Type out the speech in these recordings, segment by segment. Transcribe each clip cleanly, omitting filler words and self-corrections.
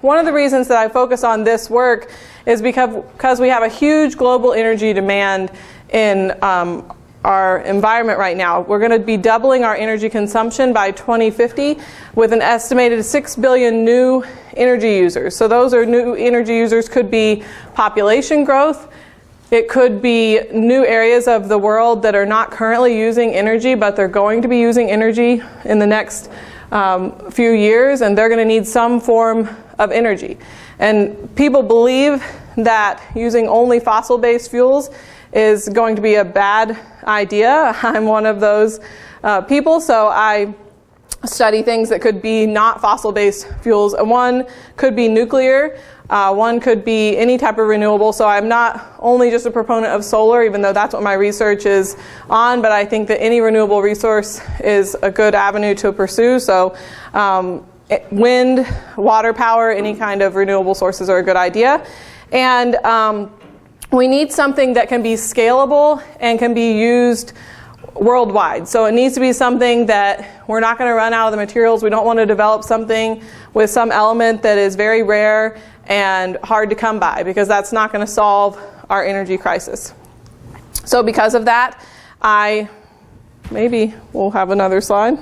one of the reasons that I focus on this work is because we have a huge global energy demand in our environment right now. We're going to be doubling our energy consumption by 2050 with an estimated 6 billion new energy users. So those are new energy users, could be population growth. It could be new areas of the world that are not currently using energy, but they're going to be using energy in the next few years, and they're going to need some form of energy. And people believe that using only fossil-based fuels is going to be a bad idea. I'm one of those people, so I study things that could be not fossil-based fuels. One could be nuclear, one could be any type of renewable. So I'm not only just a proponent of solar, even though that's what my research is on, but I think that any renewable resource is a good avenue to pursue. So wind, water power, any kind of renewable sources are a good idea. And we need something that can be scalable and can be used worldwide. So it needs to be something that we're not going to run out of the materials. We don't want to develop something with some element that is very rare and hard to come by, because that's not going to solve our energy crisis. So because of that, maybe we'll have another slide.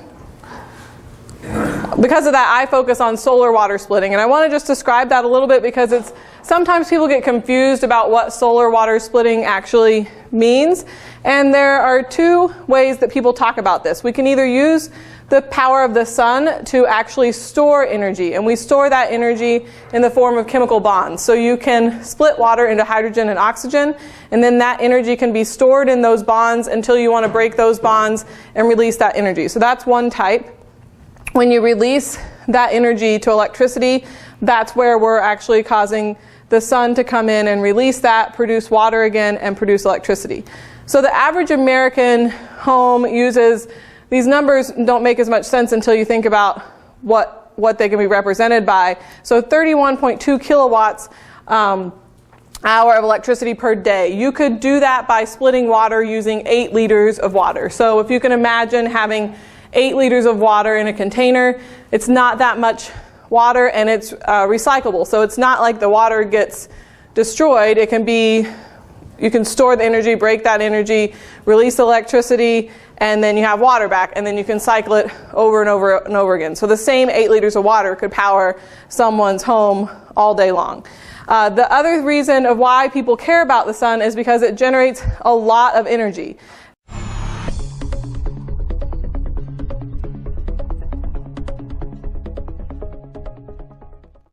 Because of that, I focus on solar water splitting. And I want to just describe that a little bit, because sometimes people get confused about what solar water splitting actually means. And there are two ways that people talk about this. We can either use the power of the sun to actually store energy, and we store that energy in the form of chemical bonds. So you can split water into hydrogen and oxygen, and then that energy can be stored in those bonds until you want to break those bonds and release that energy. So that's one type. When you release that energy to electricity, that's where we're actually causing the sun to come in and release that, produce water again, and produce electricity. So the average American home uses, these numbers don't make as much sense until you think about what they can be represented by. So 31.2 kilowatts hour of electricity per day. You could do that by splitting water using 8 liters of water. So if you can imagine having 8 liters of water in a container, it's not that much water, and it's recyclable. So it's not like the water gets destroyed. It can be, you can store the energy, break that energy, release electricity, and then you have water back, and then you can cycle it over and over and over again. So the same 8 liters of water could power someone's home all day long. The other reason of why people care about the sun is because it generates a lot of energy.